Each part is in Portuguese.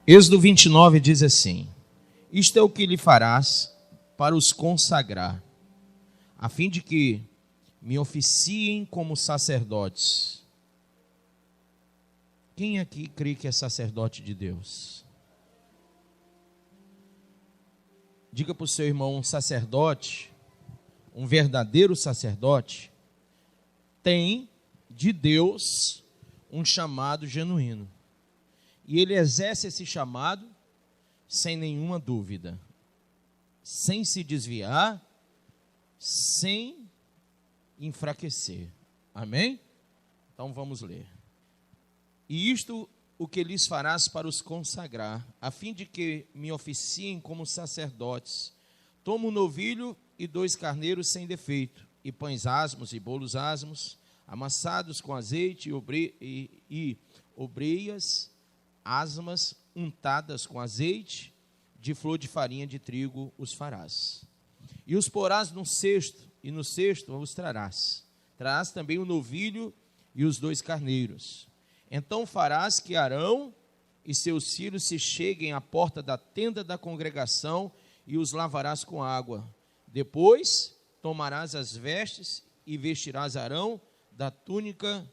Êxodo 29 diz assim: isto é o que lhe farás para os consagrar, a fim de que me oficiem como sacerdotes. Quem aqui crê que é sacerdote de Deus? Diga para o seu irmão: um sacerdote, um verdadeiro sacerdote, tem de Deus um chamado genuíno. E ele exerce esse chamado sem nenhuma dúvida, sem se desviar, sem enfraquecer. Amém? Então vamos ler. E isto o que lhes farás para os consagrar, a fim de que me oficiem como sacerdotes. Toma um novilho e 2 carneiros sem defeito, e pães asmos e bolos asmos, amassados com azeite e obreias asmas untadas com azeite, de flor de farinha de trigo os farás. E os porás num cesto, e no cesto os trarás. Trarás também o novilho e os 2 carneiros. Então farás que Arão e seus filhos se cheguem à porta da tenda da congregação e os lavarás com água. Depois tomarás as vestes e vestirás Arão da túnica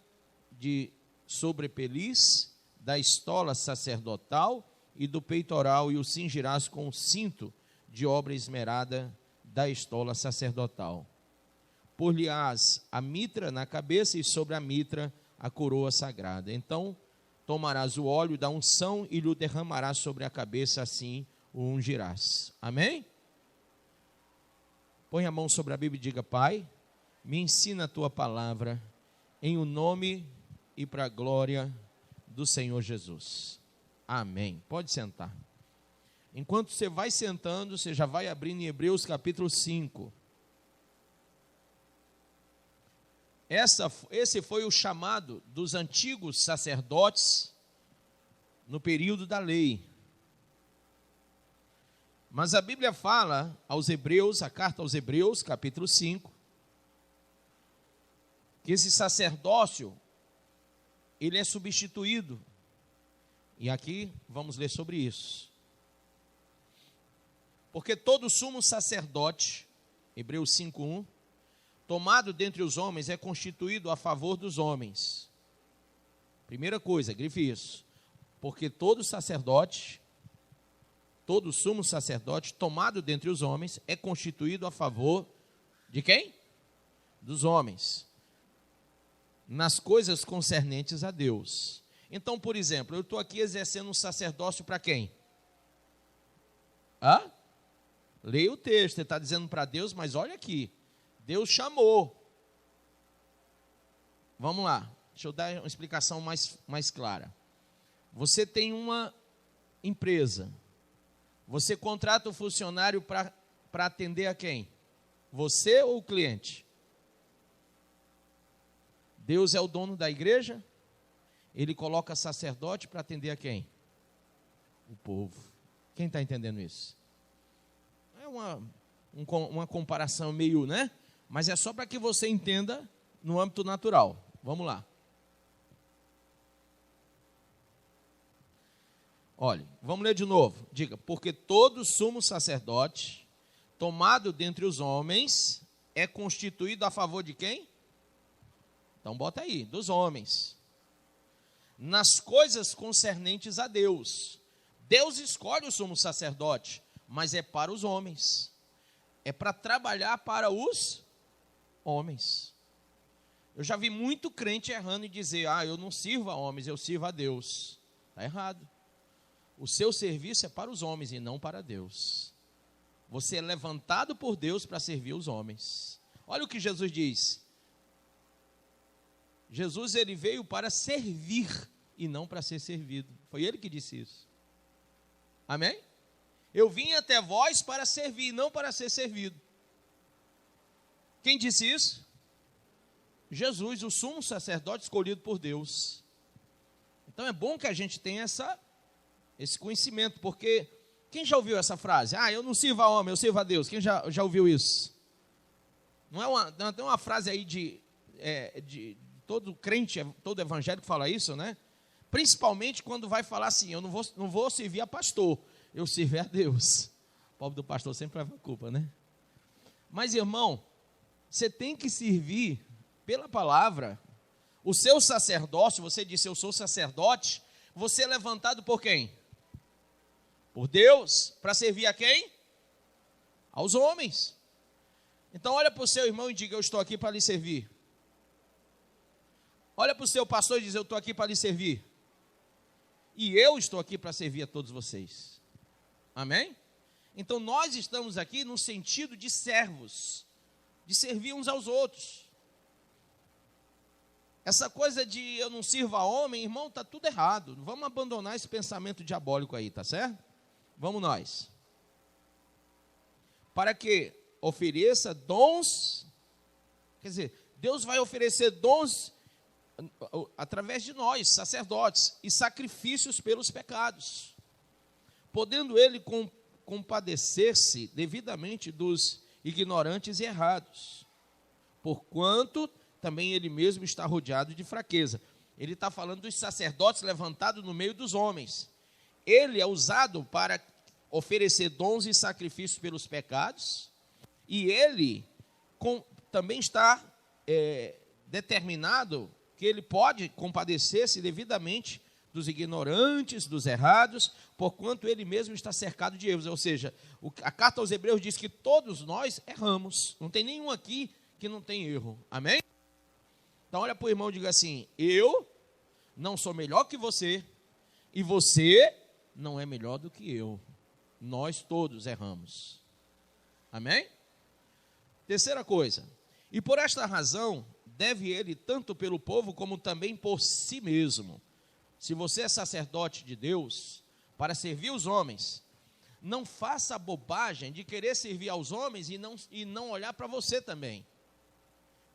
de sobrepeliz, da estola sacerdotal e do peitoral, e o cingirás com o cinto de obra esmerada da estola sacerdotal. Por-lhe-ás a mitra na cabeça e sobre a mitra a coroa sagrada. Então tomarás o óleo da unção e lhe derramarás sobre a cabeça, assim o ungirás. Amém? Põe a mão sobre a Bíblia e diga: Pai, me ensina a tua palavra, em o nome e para a glória do Senhor Jesus. Amém. Pode sentar. Enquanto você vai sentando, você já vai abrindo em Hebreus capítulo 5. Esse foi o chamado dos antigos sacerdotes no período da lei. Mas a Bíblia fala aos Hebreus, a carta aos Hebreus, capítulo 5, que esse sacerdócio, ele é substituído. E aqui vamos ler sobre isso. Porque todo sumo sacerdote, Hebreus 5:1, tomado dentre os homens, é constituído a favor dos homens. Primeira coisa, grife isso. Porque todo sacerdote, todo sumo sacerdote, tomado dentre os homens, é constituído a favor de quem? Dos homens. Nas coisas concernentes a Deus. Então, por exemplo, eu estou aqui exercendo um sacerdócio para quem? Leia o texto, ele está dizendo para Deus, mas olha aqui, Deus chamou. Vamos lá, deixa eu dar uma explicação mais clara. Você tem uma empresa, você contrata o funcionário para atender a quem? Você ou o cliente? Deus é o dono da igreja, ele coloca sacerdote para atender a quem? O povo. Quem está entendendo isso? É uma comparação meio, né? Mas é só para que você entenda no âmbito natural. Vamos lá. Olha, vamos ler de novo. Diga: porque todo sumo sacerdote, tomado dentre os homens, é constituído a favor de quem? Então bota aí, dos homens. Nas coisas concernentes a Deus. Deus escolhe o sumo sacerdote, mas é para os homens. É para trabalhar para os homens. Eu já vi muito crente errando e dizer: eu não sirvo a homens, eu sirvo a Deus. Está errado. O seu serviço é para os homens e não para Deus. Você é levantado por Deus para servir os homens. Olha o que Jesus diz. Jesus, ele veio para servir e não para ser servido. Foi ele que disse isso. Amém? Eu vim até vós para servir, não para ser servido. Quem disse isso? Jesus, o sumo sacerdote escolhido por Deus. Então é bom que a gente tenha esse conhecimento, porque quem já ouviu essa frase? Eu não sirvo a homem, eu sirvo a Deus. Quem já ouviu isso? Não é uma frase aí de todo crente, todo evangélico fala isso, né? Principalmente quando vai falar assim, eu não vou servir a pastor, eu sirvo a Deus. O pobre do pastor sempre leva a culpa, né? Mas, irmão, você tem que servir pela palavra. O seu sacerdócio, você disse, eu sou sacerdote, você é levantado por quem? Por Deus. Para servir a quem? Aos homens. Então olha para o seu irmão e diga, eu estou aqui para lhe servir. Olha para o seu pastor e diz, eu estou aqui para lhe servir. E eu estou aqui para servir a todos vocês. Amém? Então nós estamos aqui no sentido de servos, de servir uns aos outros. Essa coisa de eu não sirvo a homem, irmão, está tudo errado. Vamos abandonar esse pensamento diabólico aí, tá certo? Vamos nós. Para que ofereça dons, quer dizer, Deus vai oferecer dons através de nós, sacerdotes, e sacrifícios pelos pecados, podendo ele compadecer-se devidamente dos ignorantes e errados, porquanto também ele mesmo está rodeado de fraqueza. Ele está falando dos sacerdotes levantados no meio dos homens. Ele é usado para oferecer dons e sacrifícios pelos pecados, e ele também está determinado que ele pode compadecer-se devidamente dos ignorantes, dos errados, porquanto ele mesmo está cercado de erros. Ou seja, a carta aos Hebreus diz que todos nós erramos, não tem nenhum aqui que não tem erro, amém? Então olha para o irmão e diga assim, eu não sou melhor que você, e você não é melhor do que eu. Nós todos erramos. Amém? Terceira coisa, e por esta razão, deve ele tanto pelo povo, como também por si mesmo. Se você é sacerdote de Deus, para servir os homens, não faça a bobagem de querer servir aos homens e não olhar para você também.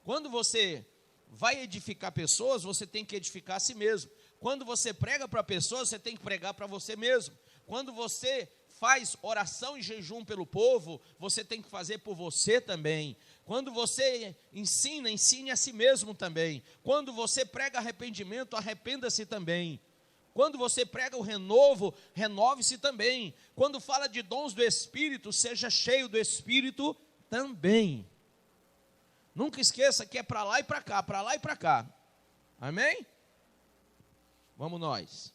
Quando você vai edificar pessoas, você tem que edificar a si mesmo. Quando você prega para pessoas, você tem que pregar para você mesmo. Quando você faz oração e jejum pelo povo, você tem que fazer por você também. Quando você ensine a si mesmo também. Quando você prega arrependimento, arrependa-se também. Quando você prega o renovo, renove-se também. Quando fala de dons do Espírito, seja cheio do Espírito também. Nunca esqueça que é para lá e para cá, para lá e para cá. Amém? Vamos nós.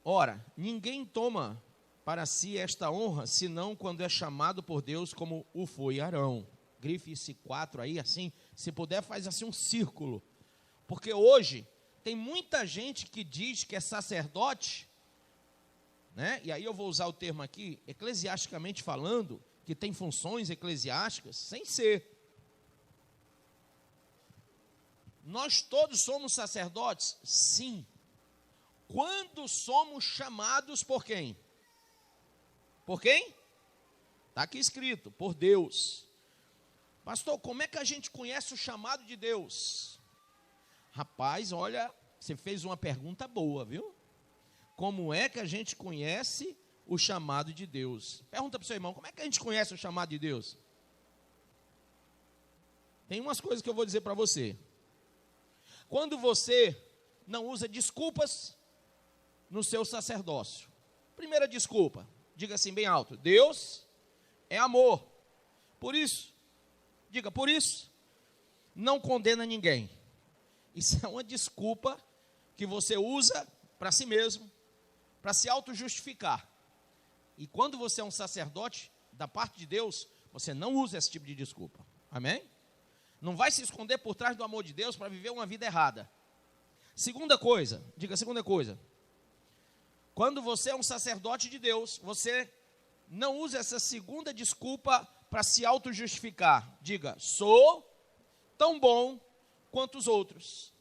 Ora, ninguém toma para si esta honra, senão quando é chamado por Deus, como o foi Arão. Grife esse 4 aí, assim, se puder faz assim um círculo. Porque hoje tem muita gente que diz que é sacerdote, né? E aí eu vou usar o termo aqui, eclesiasticamente falando, que tem funções eclesiásticas, sem ser. Nós todos somos sacerdotes? Sim. Quando somos chamados por quem? Por quem? Está aqui escrito, por Deus. Pastor, como é que a gente conhece o chamado de Deus? Rapaz, olha, você fez uma pergunta boa, viu? Como é que a gente conhece o chamado de Deus? Pergunta para o seu irmão, como é que a gente conhece o chamado de Deus? Tem umas coisas que eu vou dizer para você. Quando você não usa desculpas no seu sacerdócio. Primeira desculpa, diga assim bem alto, Deus é amor. Por isso, diga, por isso, não condena ninguém. Isso é uma desculpa que você usa para si mesmo, para se auto-justificar. E quando você é um sacerdote da parte de Deus, você não usa esse tipo de desculpa. Amém? Não vai se esconder por trás do amor de Deus para viver uma vida errada. Segunda coisa, diga a segunda coisa. Quando você é um sacerdote de Deus, você não usa essa segunda desculpa para se auto-justificar. Diga, sou tão bom quanto os outros.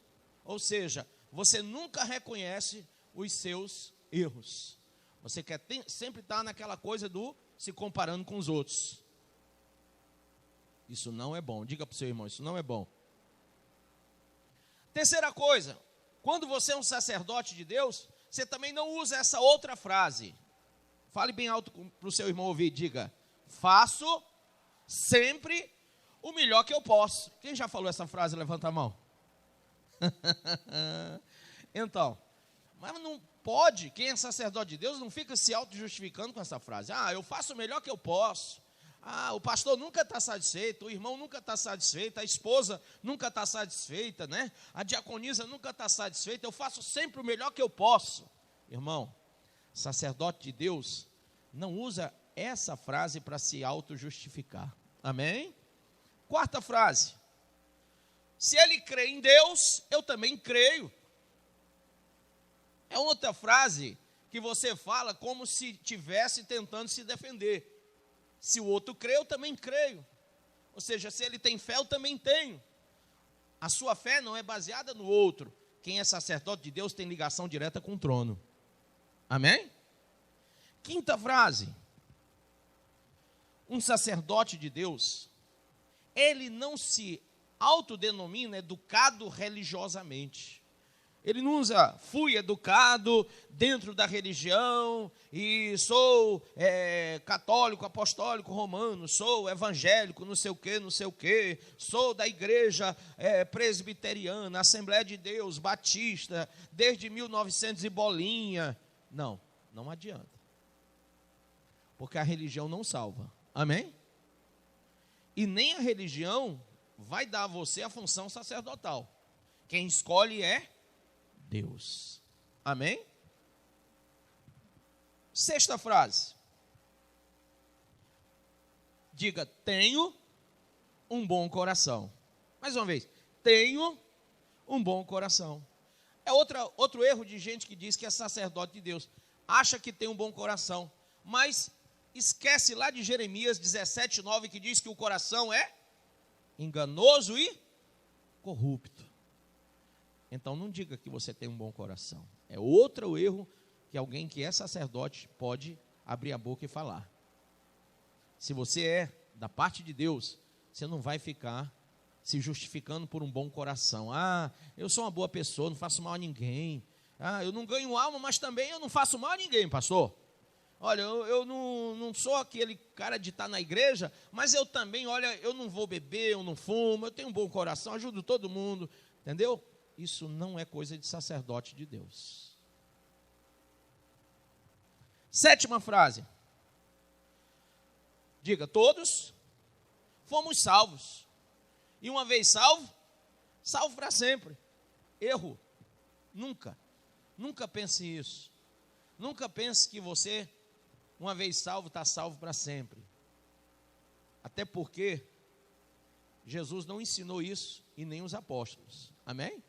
Ou seja, você nunca reconhece os seus erros. Você quer sempre estar naquela coisa do se comparando com os outros. Isso não é bom. Diga para o seu irmão, isso não é bom. Terceira coisa, quando você é um sacerdote de Deus, você também não usa essa outra frase. Fale bem alto para o seu irmão ouvir, diga, faço sempre o melhor que eu posso. Quem já falou essa frase? Levanta a mão. Então, mas não pode, quem é sacerdote de Deus não fica se auto-justificando com essa frase. Eu faço o melhor que eu posso. O pastor nunca está satisfeito, o irmão nunca está satisfeito, a esposa nunca está satisfeita, né? A diaconisa nunca está satisfeita, eu faço sempre o melhor que eu posso. Irmão, sacerdote de Deus não usa essa frase para se auto-justificar. Amém? Quarta frase. Se ele crê em Deus, eu também creio. É outra frase que você fala como se estivesse tentando se defender. Se o outro crê, eu também creio. Ou seja, se ele tem fé, eu também tenho. A sua fé não é baseada no outro. Quem é sacerdote de Deus tem ligação direta com o trono. Amém? Quinta frase. Um sacerdote de Deus, ele não se autodenomina educado religiosamente. Ele não usa, fui educado dentro da religião e sou católico, apostólico, romano, sou evangélico, não sei o quê, sou da igreja presbiteriana, Assembleia de Deus, batista, desde 1900 e bolinha. Não adianta. Porque a religião não salva. Amém? E nem a religião vai dar a você a função sacerdotal. Quem escolhe é Deus. Amém? Sexta frase. Diga, tenho um bom coração. Mais uma vez, tenho um bom coração. É outro erro de gente que diz que é sacerdote de Deus. Acha que tem um bom coração, mas esquece lá de Jeremias 17:9, que diz que o coração é enganoso e corrupto. Então não diga que você tem um bom coração. É outro erro que alguém que é sacerdote pode abrir a boca e falar. Se você é da parte de Deus, você não vai ficar se justificando por um bom coração. Eu sou uma boa pessoa, não faço mal a ninguém. Eu não ganho alma, mas também eu não faço mal a ninguém, pastor. Olha, eu não sou aquele cara de estar na igreja, mas eu também, eu não vou beber, eu não fumo, eu tenho um bom coração, ajudo todo mundo, entendeu? Isso não é coisa de sacerdote de Deus. Sétima frase. Diga, todos fomos salvos. E uma vez salvo, salvo para sempre. Erro. Nunca pense isso. Nunca pense que você, uma vez salvo, está salvo para sempre. Até porque Jesus não ensinou isso e nem os apóstolos. Amém?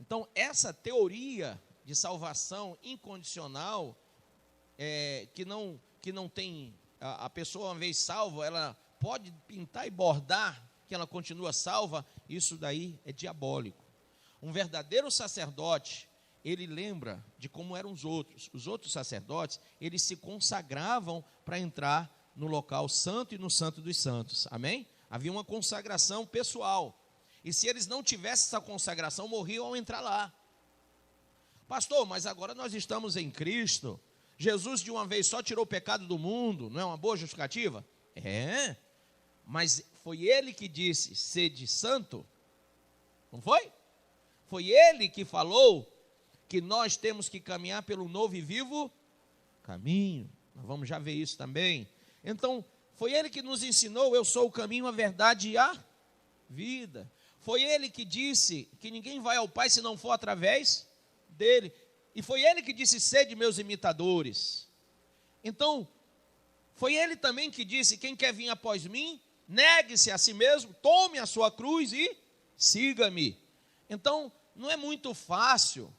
Então, essa teoria de salvação incondicional, que não tem, a pessoa uma vez salva, ela pode pintar e bordar que ela continua salva, isso daí é diabólico. Um verdadeiro sacerdote, ele lembra de como eram os outros. Os outros sacerdotes, eles se consagravam para entrar no local santo e no santo dos santos. Amém? Havia uma consagração pessoal. E se eles não tivessem essa consagração, morriam ao entrar lá. Pastor, mas agora nós estamos em Cristo. Jesus de uma vez só tirou o pecado do mundo. Não é uma boa justificativa? Mas foi ele que disse, sede santo. Não foi? Foi ele que falou que nós temos que caminhar pelo novo e vivo caminho. Nós vamos já ver isso também. Então, foi ele que nos ensinou, eu sou o caminho, a verdade e a vida. Foi ele que disse que ninguém vai ao Pai se não for através dele. E foi ele que disse, sede meus imitadores. Então, foi ele também que disse, quem quer vir após mim, negue-se a si mesmo, tome a sua cruz e siga-me. Então, não é muito fácil,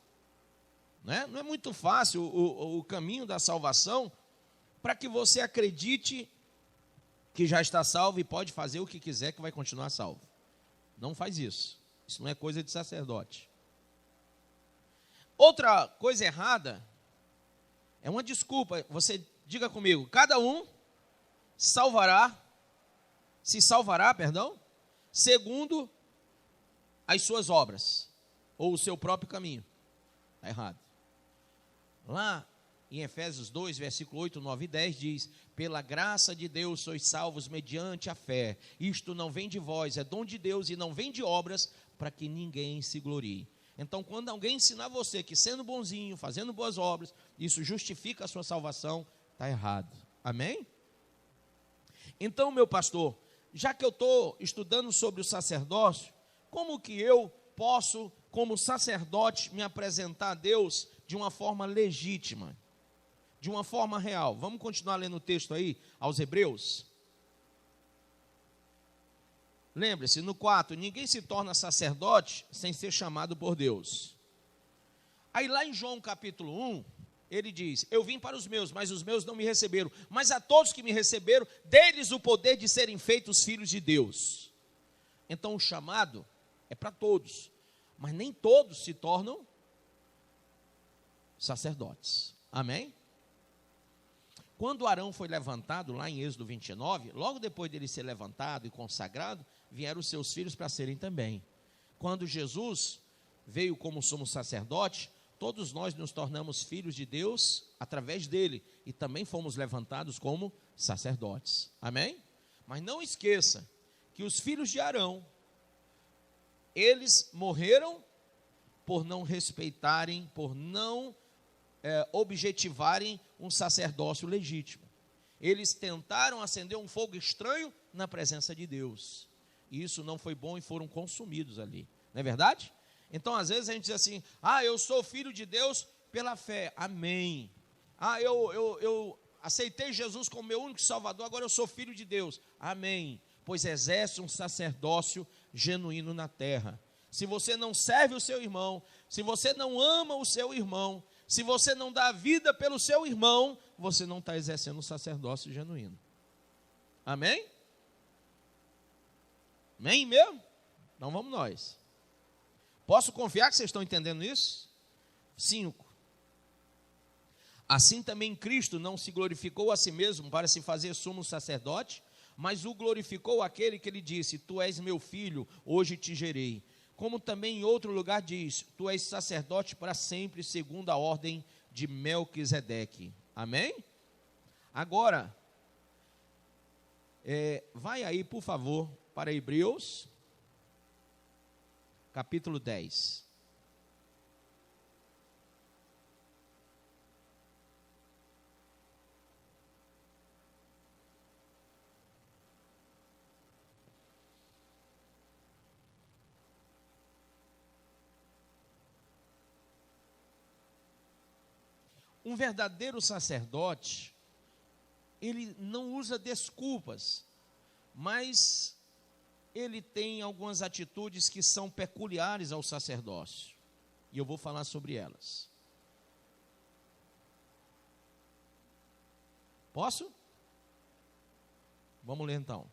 né? Não é muito fácil o caminho da salvação para que você acredite que já está salvo e pode fazer o que quiser que vai continuar salvo. Não faz isso. Isso não é coisa de sacerdote. Outra coisa errada é uma desculpa. Você diga comigo, cada um se salvará, segundo as suas obras, ou o seu próprio caminho. Está errado. Lá Em Efésios 2, versículo 8, 9 e 10 diz: pela graça de Deus sois salvos mediante a fé. Isto não vem de vós, é dom de Deus e não vem de obras, para que ninguém se glorie. Então, quando alguém ensinar você que sendo bonzinho, fazendo boas obras, isso justifica a sua salvação, está errado. Amém? Então, meu pastor, já que eu estou estudando sobre o sacerdócio, como que eu posso, como sacerdote, me apresentar a Deus de uma forma legítima? De uma forma real. Vamos continuar lendo o texto aí, aos Hebreus. Lembre-se, no 4, ninguém se torna sacerdote sem ser chamado por Deus. Aí lá em João capítulo 1, ele diz: eu vim para os meus, mas os meus não me receberam. Mas a todos que me receberam, deles o poder de serem feitos filhos de Deus. Então o chamado é para todos, mas nem todos se tornam sacerdotes. Amém? Quando Arão foi levantado, lá em Êxodo 29, logo depois dele ser levantado e consagrado, vieram os seus filhos para serem também. Quando Jesus veio como sumo sacerdote, todos nós nos tornamos filhos de Deus através dele, e também fomos levantados como sacerdotes. Amém? Mas não esqueça que os filhos de Arão, eles morreram por não respeitarem, por não objetivarem um sacerdócio legítimo. Eles tentaram acender um fogo estranho na presença de Deus, e isso não foi bom e foram consumidos ali, não é verdade? Então às vezes a gente diz assim: eu sou filho de Deus pela fé, amém. Eu aceitei Jesus como meu único salvador, agora eu sou filho de Deus, amém. Pois exerce um sacerdócio genuíno na terra. Se você não serve o seu irmão, se você não ama o seu irmão, se você não dá vida pelo seu irmão, você não está exercendo um sacerdócio genuíno. Amém? Amém mesmo? Então vamos nós. Posso confiar que vocês estão entendendo isso? 5. Assim também Cristo não se glorificou a si mesmo para se fazer sumo sacerdote, mas o glorificou aquele que lhe disse: tu és meu filho, hoje te gerei. Como também em outro lugar diz: tu és sacerdote para sempre, segundo a ordem de Melquisedeque. Amém? Agora, vai aí, por favor, para Hebreus, capítulo 10. Um verdadeiro sacerdote, ele não usa desculpas, mas ele tem algumas atitudes que são peculiares ao sacerdócio, e eu vou falar sobre elas. Posso? Vamos ler então.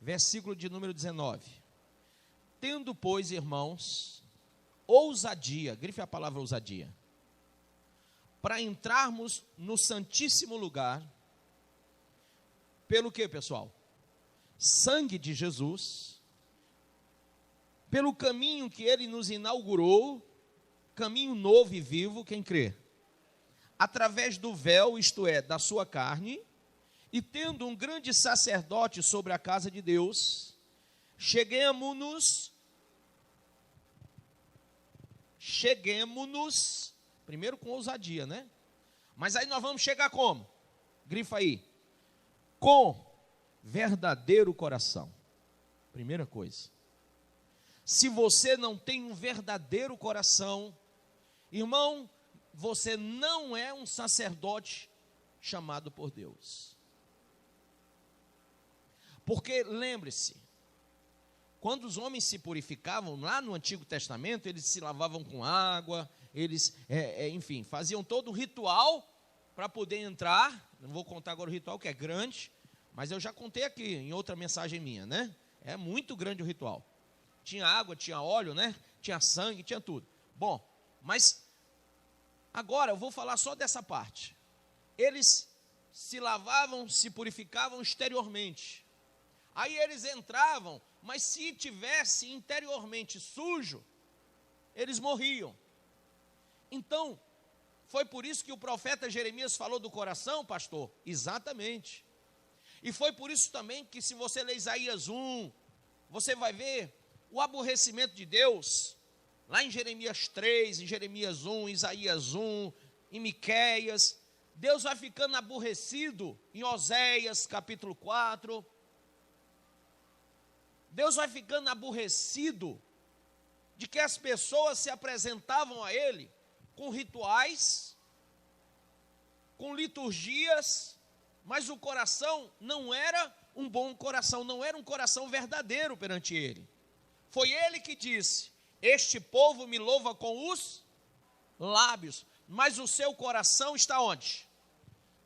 Versículo de número 19. Tendo, pois, irmãos, ousadia, grife a palavra ousadia, para entrarmos no santíssimo lugar, pelo que, pessoal? Sangue de Jesus, pelo caminho que ele nos inaugurou, caminho novo e vivo, quem crê? Através do véu, isto é, da sua carne, e tendo um grande sacerdote sobre a casa de Deus, cheguemo-nos, primeiro com ousadia, né? Mas aí nós vamos chegar como? Grifa aí. Com verdadeiro coração. Primeira coisa. Se você não tem um verdadeiro coração, irmão, você não é um sacerdote chamado por Deus. Porque lembre-se, quando os homens se purificavam lá no Antigo Testamento, eles se lavavam com água, eles, enfim, faziam todo o ritual para poder entrar. Não vou contar agora o ritual, que é grande, mas eu já contei aqui em outra mensagem minha, né? É muito grande o ritual. Tinha água, tinha óleo, né? Tinha sangue, tinha tudo. Bom, mas agora eu vou falar só dessa parte. Eles se lavavam, se purificavam exteriormente. Aí eles entravam, mas se tivesse interiormente sujo, eles morriam. Então, Foi por isso que o profeta Jeremias falou do coração, pastor? Exatamente. E foi por isso também que, se você ler Isaías 1, você vai ver o aborrecimento de Deus, lá em Jeremias 3, em Jeremias 1, Isaías 1, em Miqueias. Deus vai ficando aborrecido em Oséias capítulo 4. Deus vai ficando aborrecido de que as pessoas se apresentavam a Ele com rituais, com liturgias, mas o coração não era um bom coração, não era um coração verdadeiro perante Ele. Foi Ele que disse: este povo me louva com os lábios, mas o seu coração está onde?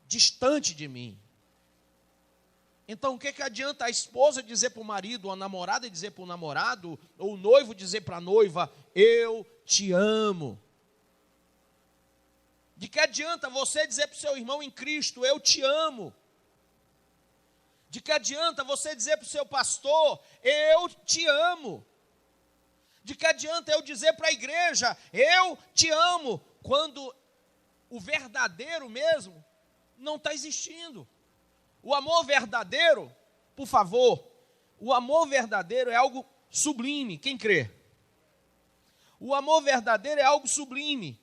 Distante de mim. Então o que adianta a esposa dizer para o marido, ou a namorada dizer para o namorado, ou o noivo dizer para a noiva: eu te amo? De que adianta você dizer para o seu irmão em Cristo: eu te amo? De que adianta você dizer para o seu pastor: eu te amo? De que adianta eu dizer para a igreja: eu te amo, quando o verdadeiro mesmo não está existindo? O amor verdadeiro, por favor, o amor verdadeiro é algo sublime, quem crê? O amor verdadeiro é algo sublime.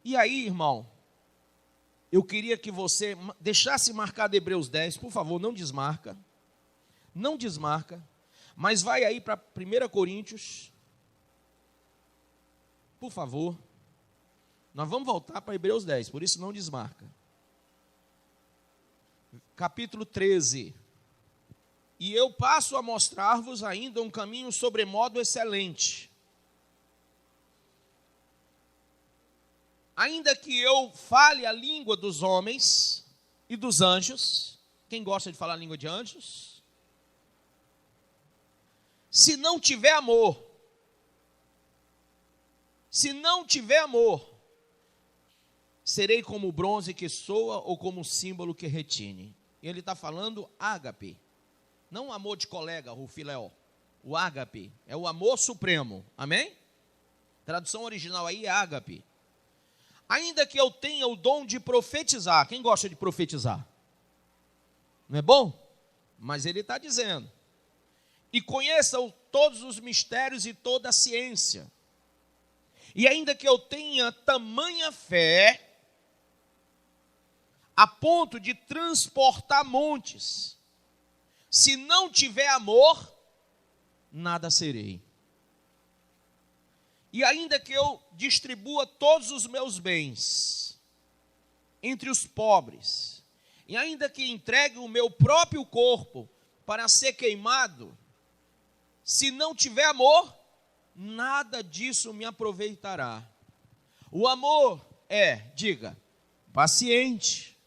E aí, irmão, eu queria que você deixasse marcado Hebreus 10, por favor, não desmarca, mas vai aí para 1 Coríntios, por favor. Nós vamos voltar para Hebreus 10, por isso não desmarca. Capítulo 13. E eu passo a mostrar-vos ainda um caminho sobremodo excelente. Ainda que eu fale a língua dos homens e dos anjos, quem gosta de falar a língua de anjos? Se não tiver amor, serei como o bronze que soa ou como o símbolo que retine. Ele está falando ágape, não o amor de colega, o filéu. O ágape é o amor supremo, amém? Tradução original aí é ágape. Ainda que eu tenha o dom de profetizar, quem gosta de profetizar? Não é bom? Mas ele está dizendo: e conheçam todos os mistérios e toda a ciência, e ainda que eu tenha tamanha fé, a ponto de transportar montes, se não tiver amor, nada serei. E ainda que eu distribua todos os meus bens entre os pobres, e ainda que entregue o meu próprio corpo para ser queimado, se não tiver amor, nada disso me aproveitará. O amor é, diga, paciente,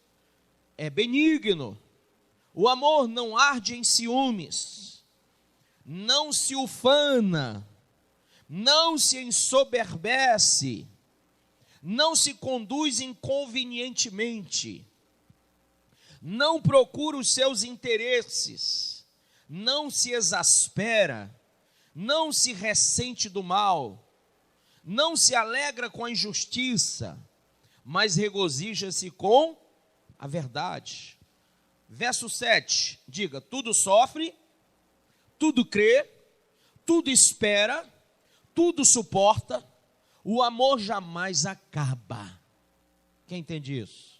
é benigno. O amor não arde em ciúmes, não se ufana, não se ensoberbece, não se conduz inconvenientemente, não procura os seus interesses, não se exaspera, não se ressente do mal, não se alegra com a injustiça, mas regozija-se com a verdade. Verso 7, diga: tudo sofre, tudo crê, tudo espera, tudo suporta, o amor jamais acaba. Quem entende isso?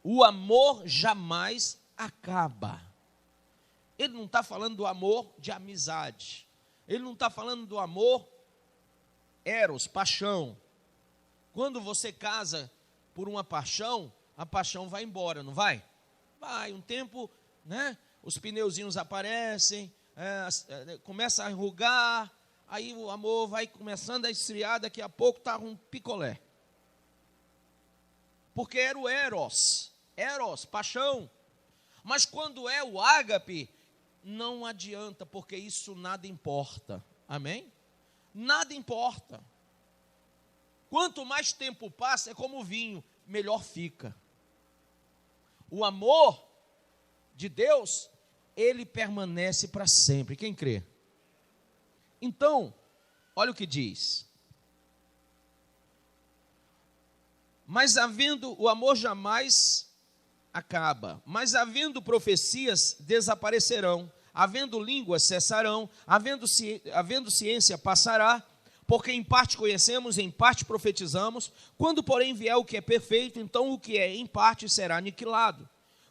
O amor jamais acaba. Ele não está falando do amor de amizade, ele não está falando do amor eros, paixão. Quando você casa por uma paixão, a paixão vai embora, não vai? Vai, um tempo, né? Os pneuzinhos aparecem, começa a enrugar, aí o amor vai começando a esfriar, daqui a pouco está um picolé. Porque era o eros, paixão. Mas quando é o ágape, não adianta, porque isso nada importa. Amém? Nada importa. Quanto mais tempo passa, é como o vinho, melhor fica. O amor de Deus, ele permanece para sempre. Quem crê? Então, olha o que diz. Mas o amor jamais acaba. Mas havendo profecias, desaparecerão. Havendo línguas, cessarão. Havendo ciência, passará. Porque em parte conhecemos, em parte profetizamos. Quando, porém, vier o que é perfeito, então o que é em parte será aniquilado.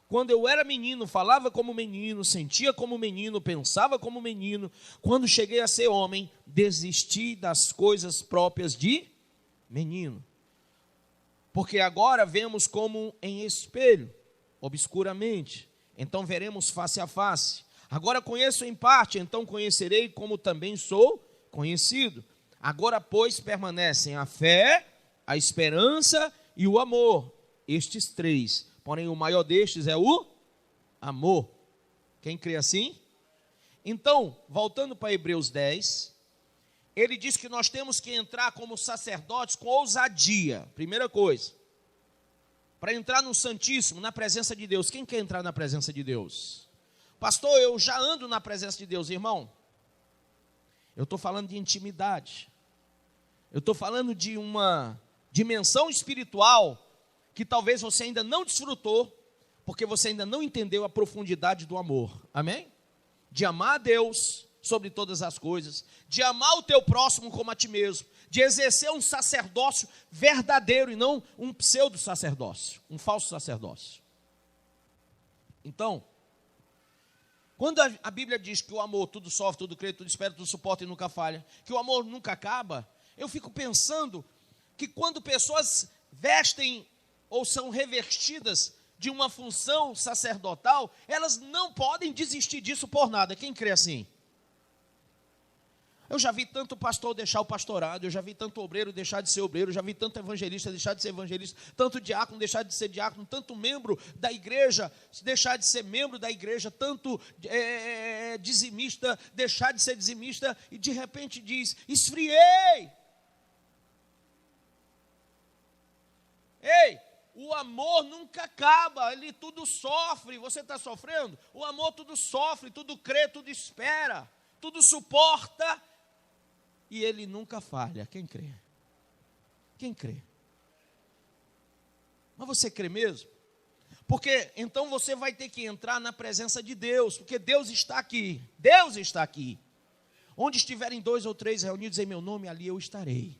Quando eu era menino, falava como menino, sentia como menino, pensava como menino. Quando cheguei a ser homem, desisti das coisas próprias de menino. Porque agora vemos como em espelho, obscuramente. Então veremos face a face. Agora conheço em parte, então conhecerei como também sou conhecido. Agora, pois, permanecem a fé, a esperança e o amor. Estes três. Porém, o maior destes é o amor. Quem crê assim? Então, voltando para Hebreus 10, ele diz que nós temos que entrar como sacerdotes com ousadia. Primeira coisa. Para entrar no Santíssimo, na presença de Deus. Quem quer entrar na presença de Deus? Pastor, eu já ando na presença de Deus, irmão. Eu estou falando de intimidade. Eu estou falando de uma dimensão espiritual que talvez você ainda não desfrutou, porque você ainda não entendeu a profundidade do amor. Amém? De amar a Deus sobre todas as coisas, de amar o teu próximo como a ti mesmo, de exercer um sacerdócio verdadeiro e não um pseudo-sacerdócio, um falso sacerdócio. Então, quando a Bíblia diz que o amor tudo sofre, tudo crê, tudo espera, tudo suporta e nunca falha, que o amor nunca acaba, eu fico pensando que quando pessoas vestem ou são revestidas de uma função sacerdotal, elas não podem desistir disso por nada. Quem crê assim? Eu já vi tanto pastor deixar o pastorado, eu já vi tanto obreiro deixar de ser obreiro, eu já vi tanto evangelista deixar de ser evangelista, tanto diácono deixar de ser diácono, tanto membro da igreja deixar de ser membro da igreja, tanto dizimista deixar de ser dizimista, e de repente diz, esfriei. Ei, o amor nunca acaba, ele tudo sofre. Você está sofrendo? O amor tudo sofre, tudo crê, tudo espera, tudo suporta, e ele nunca falha. Quem crê? Quem crê? Mas você crê mesmo? Porque então você vai ter que entrar na presença de Deus, porque Deus está aqui. Deus está aqui. Onde estiverem 2 ou 3 reunidos em meu nome, ali eu estarei.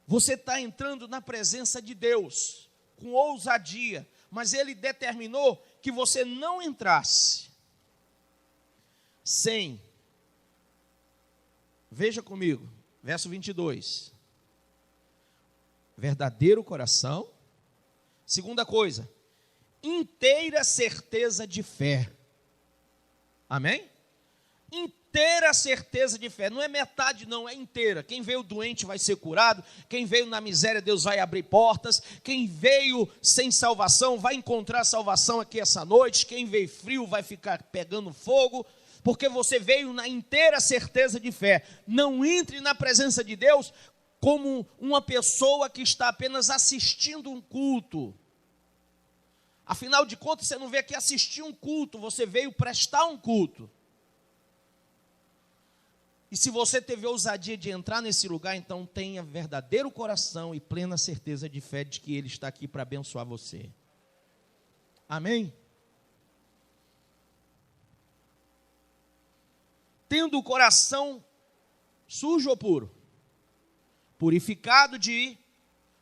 Você está entrando na presença de Deus com ousadia, mas Ele determinou que você não entrasse sem, veja comigo, verso 22, verdadeiro coração. Segunda coisa, inteira certeza de fé. Amém? Inteira certeza de fé, não é metade não, é inteira. Quem veio doente vai ser curado, quem veio na miséria Deus vai abrir portas, quem veio sem salvação vai encontrar salvação aqui essa noite, quem veio frio vai ficar pegando fogo, porque você veio na inteira certeza de fé. Não entre na presença de Deus como uma pessoa que está apenas assistindo um culto. Afinal de contas, você não veio aqui assistir um culto, você veio prestar um culto. E se você teve ousadia de entrar nesse lugar, então tenha verdadeiro coração e plena certeza de fé de que Ele está aqui para abençoar você. Amém? Tendo o coração sujo ou puro? Purificado de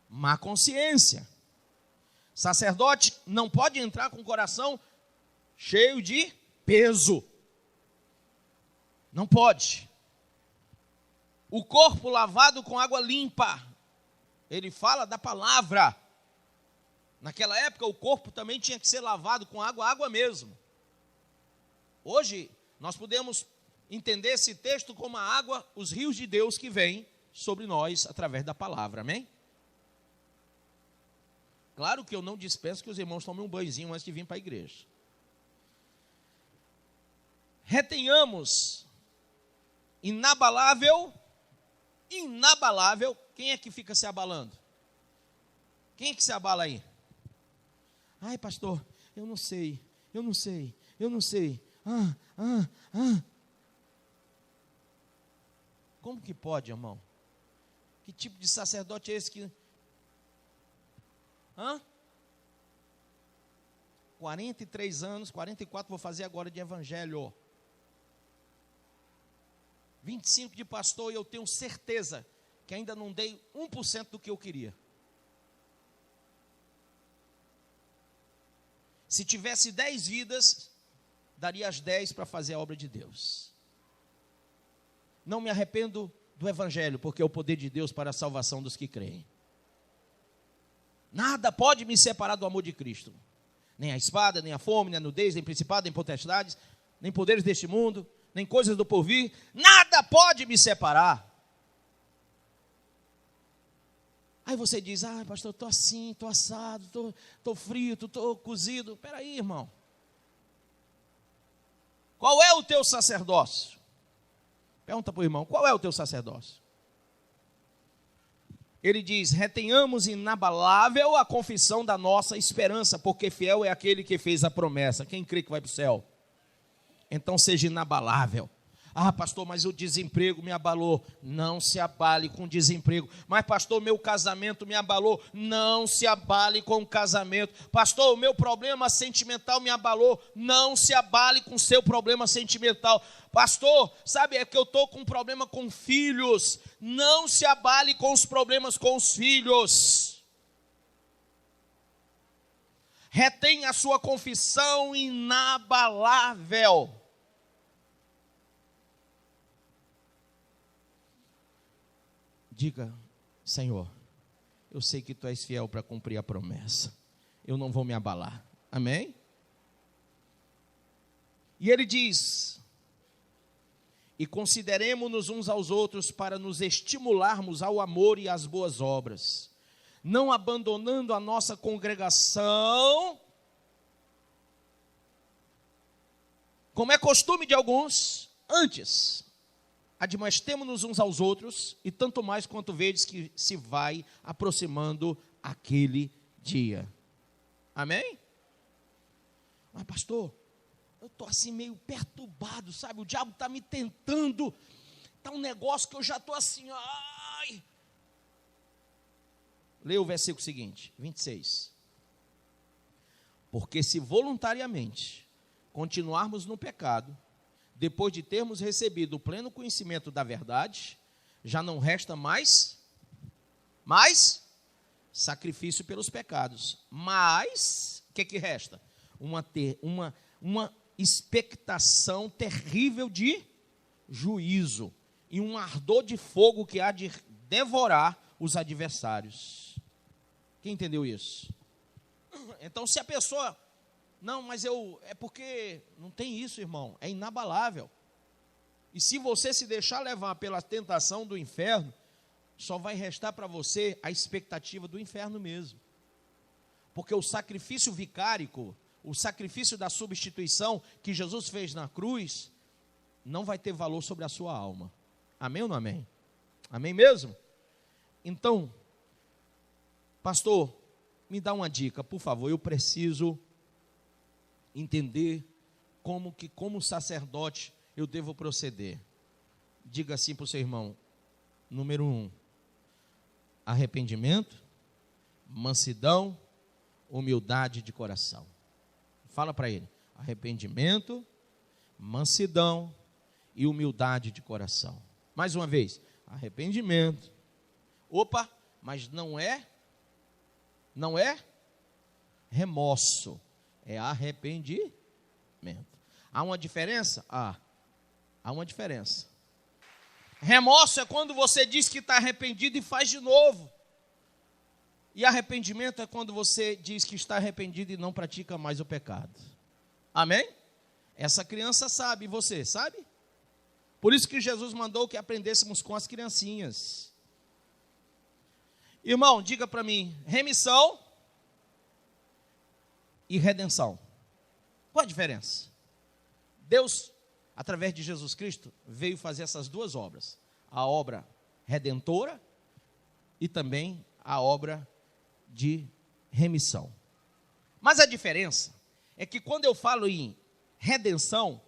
má consciência. Sacerdote não pode entrar com o coração cheio de peso. Não pode. O corpo lavado com água limpa. Ele fala da palavra. Naquela época o corpo também tinha que ser lavado com água mesmo. Hoje nós podemos entender esse texto como a água, os rios de Deus que vêm sobre nós através da palavra, amém? Claro que eu não dispenso que os irmãos tomem um banhozinho antes de vir para a igreja. Retenhamos inabalável, quem é que fica se abalando? Quem é que se abala aí? Ai, pastor, eu não sei. Como que pode, irmão? Que tipo de sacerdote é esse que... 43 anos, 44 vou fazer agora de evangelho. 25 de pastor e eu tenho certeza que ainda não dei 1% do que eu queria. Se tivesse 10 vidas, daria as 10 para fazer a obra de Deus. Não me arrependo do evangelho, porque é o poder de Deus para a salvação dos que creem. Nada pode me separar do amor de Cristo. Nem a espada, nem a fome, nem a nudez, nem principado, nem potestades, nem poderes deste mundo, nem coisas do porvir. Nada pode me separar. Aí você diz, pastor, estou assim, estou assado, estou frito, estou cozido. Espera aí, irmão. Qual é o teu sacerdócio? Pergunta para o irmão, qual é o teu sacerdócio? Ele diz, retenhamos inabalável a confissão da nossa esperança, porque fiel é aquele que fez a promessa. Quem crê que vai para o céu? Então seja inabalável. Pastor, mas o desemprego me abalou. Não se abale com o desemprego. Mas pastor, meu casamento me abalou. Não se abale com o casamento. Pastor, o meu problema sentimental me abalou. Não se abale com o seu problema sentimental. Pastor, sabe, é que eu estou com um problema com filhos. Não se abale com os problemas com os filhos. Retém a sua confissão inabalável. Diga, Senhor, eu sei que Tu és fiel para cumprir a promessa. Eu não vou me abalar. Amém? E ele diz, e consideremos-nos uns aos outros para nos estimularmos ao amor e às boas obras, não abandonando a nossa congregação, como é costume de alguns, antes admoestemo-nos uns aos outros, e tanto mais quanto vedes que se vai aproximando aquele dia. Amém? Mas pastor, eu estou assim meio perturbado, sabe? O diabo está me tentando, está um negócio que eu já estou assim, ai. Leia o versículo seguinte, 26. Porque se voluntariamente continuarmos no pecado, depois de termos recebido o pleno conhecimento da verdade, já não resta mais sacrifício pelos pecados. Mas, o que resta? Uma expectação terrível de juízo e um ardor de fogo que há de devorar os adversários. Quem entendeu isso? Então, se a pessoa... Não, mas é porque não tem isso, irmão, é inabalável. E se você se deixar levar pela tentação do inferno, só vai restar para você a expectativa do inferno mesmo. Porque o sacrifício vicárico, o sacrifício da substituição que Jesus fez na cruz, não vai ter valor sobre a sua alma. Amém ou não amém? Amém mesmo? Então, pastor, me dá uma dica, por favor, eu preciso entender como sacerdote eu devo proceder. Diga assim para o seu irmão, número 1, arrependimento, mansidão, humildade de coração. Fala para ele, arrependimento, mansidão e humildade de coração. Mais uma vez, arrependimento. Opa, mas não é remorso. É arrependimento. Há uma diferença? Há uma diferença. Remorso é quando você diz que está arrependido e faz de novo. E arrependimento é quando você diz que está arrependido e não pratica mais o pecado. Amém? Essa criança sabe, e você sabe? Por isso que Jesus mandou que aprendêssemos com as criancinhas. Irmão, diga para mim, remissão e redenção. Qual a diferença? Deus, através de Jesus Cristo, veio fazer essas duas obras. A obra redentora e também a obra de remissão. Mas a diferença é que quando eu falo em redenção,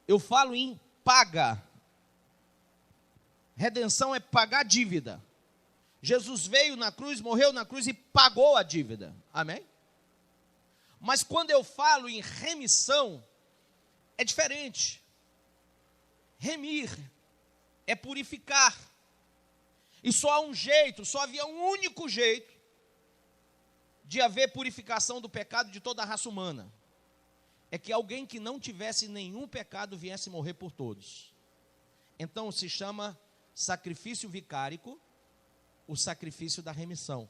eu falo em paga. Redenção é pagar dívida. Jesus veio na cruz, morreu na cruz e pagou a dívida. Amém? Mas quando eu falo em remissão, é diferente. Remir é purificar. E só há um jeito, só havia um único jeito de haver purificação do pecado de toda a raça humana. É que alguém que não tivesse nenhum pecado viesse morrer por todos. Então se chama sacrifício vicárico, o sacrifício da remissão.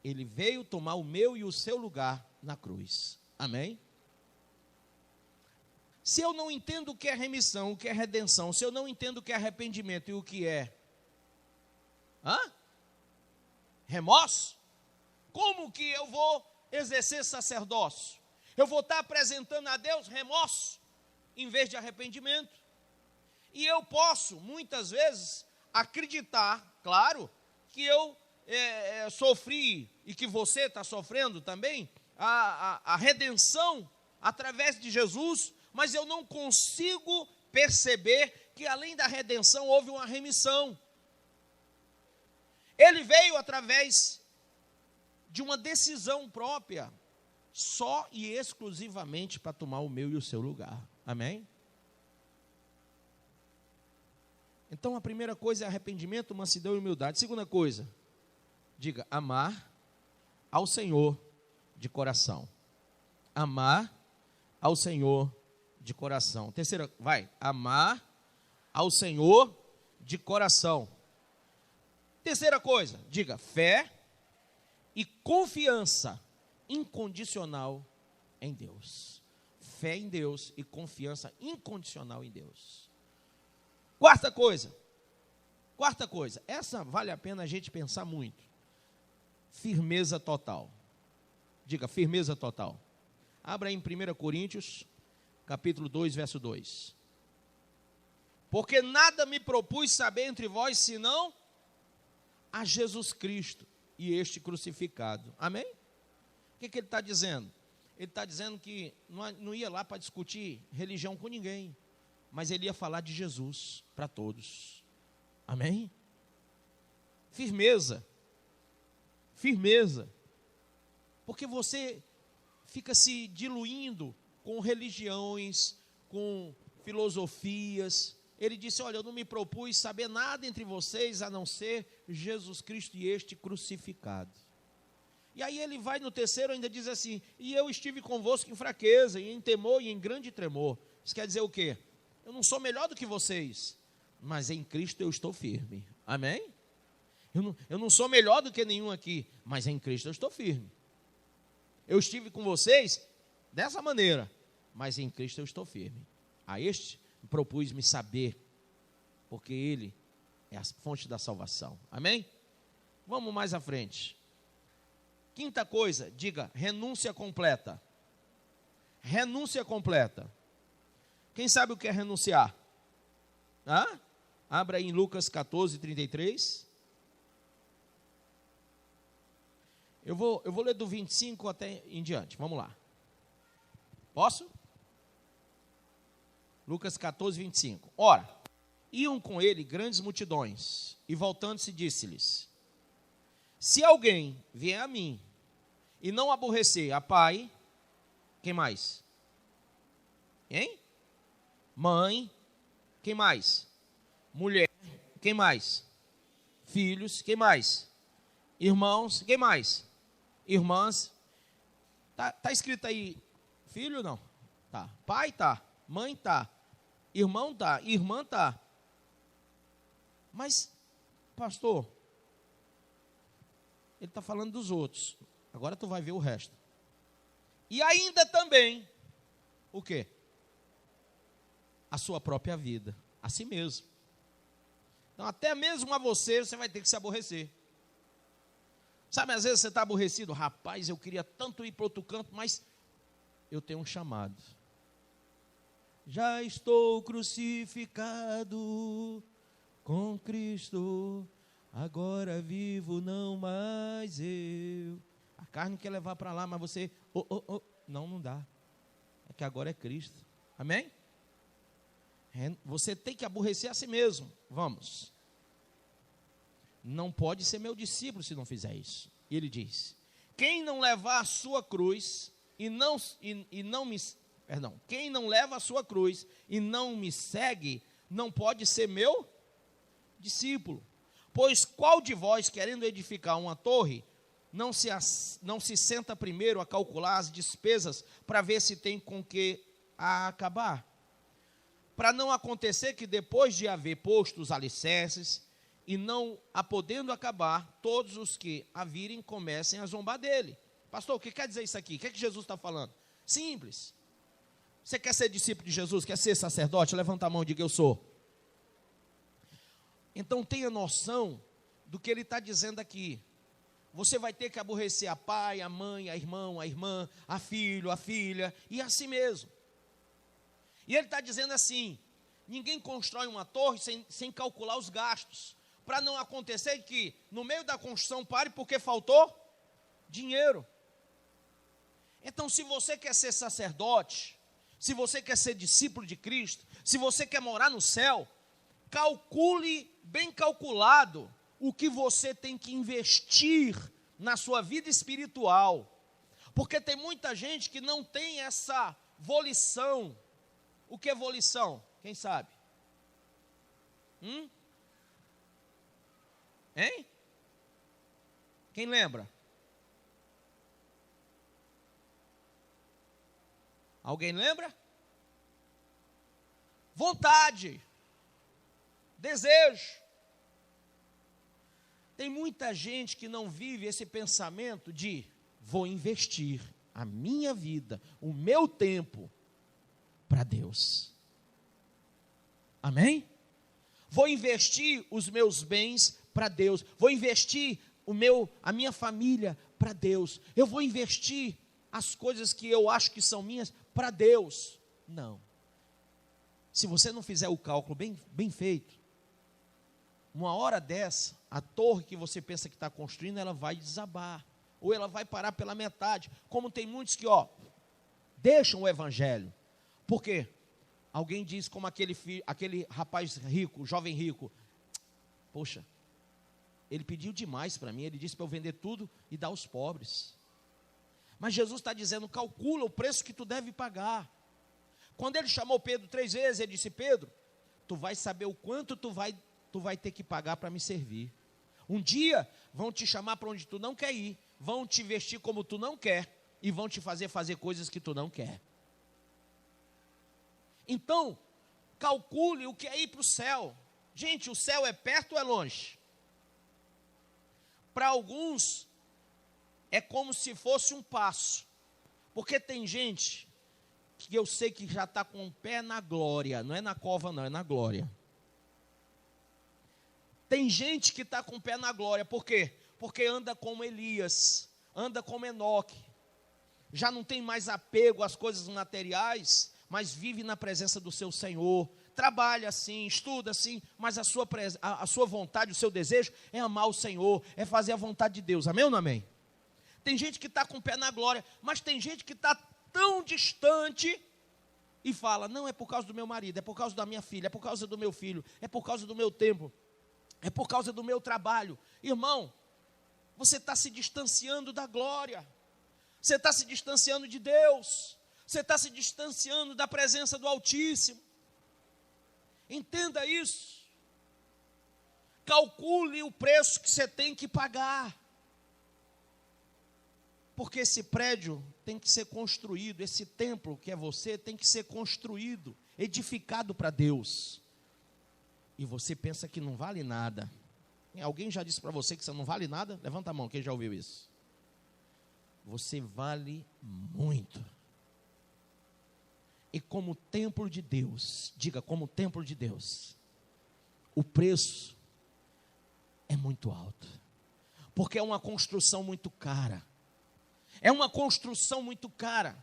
Ele veio tomar o meu e o seu lugar na cruz. Amém? Se eu não entendo o que é remissão, o que é redenção, se eu não entendo o que é arrependimento e o que é remorso, como que eu vou exercer sacerdócio? Eu vou estar apresentando a Deus remorso em vez de arrependimento. E eu posso, muitas vezes, acreditar, claro, que eu sofri e que você está sofrendo também a redenção através de Jesus, mas eu não consigo perceber que além da redenção houve uma remissão. Ele veio através de uma decisão própria, só e exclusivamente para tomar o meu e o seu lugar. Amém? Então a primeira coisa é arrependimento, mansidão e humildade. Segunda coisa, diga, amar ao Senhor de coração. Amar ao Senhor de coração. Terceira, amar ao Senhor de coração. Terceira coisa, diga, fé e confiança incondicional em Deus. Fé em Deus e confiança incondicional em Deus. Quarta coisa, essa vale a pena a gente pensar muito. Firmeza total. Diga, firmeza total. Abra aí em 1 Coríntios, capítulo 2, verso 2. Porque nada me propus saber entre vós, senão a Jesus Cristo e este crucificado. Amém? O que ele está dizendo? Ele está dizendo que não ia lá para discutir religião com ninguém, mas ele ia falar de Jesus para todos. Amém? Firmeza. Firmeza. Porque você fica se diluindo com religiões, com filosofias. Ele disse, olha, eu não me propus saber nada entre vocês, a não ser Jesus Cristo e este crucificado. E aí ele vai no terceiro, ainda diz assim, e eu estive convosco em fraqueza, e em temor, e em grande tremor. Isso quer dizer o quê? Eu não sou melhor do que vocês, mas em Cristo eu estou firme. Amém? Eu não sou melhor do que nenhum aqui, mas em Cristo eu estou firme. Eu estive com vocês dessa maneira, mas em Cristo eu estou firme. A este propus-me saber, porque Ele é a fonte da salvação. Amém? Vamos mais à frente. Quinta coisa, diga, renúncia completa. Renúncia completa. Quem sabe o que é renunciar? Abra aí em Lucas 14, 33. Eu vou ler do 25 até em diante. Vamos lá. Posso? Lucas 14, 25. Ora, iam com ele grandes multidões, e voltando-se disse-lhes, se alguém vier a mim e não aborrecer a pai, quem mais? Hein? Mãe, quem mais? Mulher, quem mais? Filhos, quem mais? Irmãos, quem mais? Irmãs. Tá escrito aí, filho não? Tá. Pai tá. Mãe tá. Irmão tá. Irmã tá. Mas, pastor, ele está falando dos outros. Agora tu vai ver o resto. E ainda também, o quê? A sua própria vida. A si mesmo. Então, até mesmo a você vai ter que se aborrecer. Sabe, às vezes você está aborrecido. Rapaz, eu queria tanto ir para outro canto, mas eu tenho um chamado. Já estou crucificado com Cristo, agora vivo não mais eu. A carne quer levar para lá, mas você, não dá. É que agora é Cristo. Amém? Você tem que aborrecer a si mesmo. Vamos. não pode ser meu discípulo se não fizer isso. E ele diz: quem não levar a sua cruz quem não leva a sua cruz e não me segue, não pode ser meu discípulo. Pois qual de vós, querendo edificar uma torre, não se senta primeiro a calcular as despesas para ver se tem com que a acabar? Para não acontecer que depois de haver posto os alicerces e não a podendo acabar, todos os que a virem comecem a zombar dele. Pastor, o que quer dizer isso aqui? O que é que Jesus está falando? Simples. Você quer ser discípulo de Jesus? Quer ser sacerdote? Levanta a mão e diga: eu sou. Então tenha noção do que ele está dizendo aqui. Você vai ter que aborrecer a pai, a mãe, a irmão, a irmã, a filho, a filha, e assim mesmo. E ele está dizendo assim: ninguém constrói uma torre sem calcular os gastos, para não acontecer que no meio da construção pare porque faltou dinheiro. Então, se você quer ser sacerdote, se você quer ser discípulo de Cristo, se você quer morar no céu, calcule bem calculado o que você tem que investir na sua vida espiritual, porque tem muita gente que não tem essa volição. O que é volição? Quem sabe? Hein? Quem lembra? Alguém lembra? Vontade, desejo. Tem muita gente que não vive esse pensamento de: vou investir a minha vida, o meu tempo para Deus. Amém? Vou investir os meus bens para Deus. Vou investir a minha família para Deus. Eu vou investir as coisas que eu acho que são minhas para Deus. Não. Se você não fizer o cálculo bem feito, uma hora dessa, a torre que você pensa que está construindo, ela vai desabar, ou ela vai parar pela metade, como tem muitos que, deixam o evangelho. Por quê? Alguém diz, como aquele rapaz rico, jovem rico: poxa, ele pediu demais para mim, ele disse para eu vender tudo e dar aos pobres. Mas Jesus está dizendo: calcula o preço que tu deve pagar. Quando ele chamou Pedro 3 vezes, ele disse: Pedro, tu vai saber o quanto tu vai ter que pagar para me servir. Um dia vão te chamar para onde tu não quer ir, vão te vestir como tu não quer e vão te fazer coisas que tu não quer. Então, calcule o que é ir para o céu. Gente, o céu é perto ou é longe? Para alguns, é como se fosse um passo. Porque tem gente que eu sei que já está com o pé na glória. Não é na cova não, é na glória. Tem gente que está com o pé na glória. Por quê? Porque anda como Elias, anda como Enoque. Já não tem mais apego às coisas materiais, mas vive na presença do seu Senhor. Trabalha assim, estuda assim, mas a sua vontade, o seu desejo é amar o Senhor, é fazer a vontade de Deus. Amém ou não amém? Tem gente que está com o pé na glória, mas tem gente que está tão distante e fala: não, é por causa do meu marido, é por causa da minha filha, é por causa do meu filho, é por causa do meu tempo, é por causa do meu trabalho. Irmão, você está se distanciando da glória, você está se distanciando de Deus, você está se distanciando da presença do Altíssimo. Entenda isso. Calcule o preço que você tem que pagar. Porque esse prédio tem que ser construído, esse templo que é você tem que ser construído, edificado para Deus. E você pensa que não vale nada. Alguém já disse para você que você não vale nada? Levanta a mão, quem já ouviu isso? Você vale muito. E como templo de Deus, diga, como templo de Deus, o preço é muito alto. Porque é uma construção muito cara. É uma construção muito cara.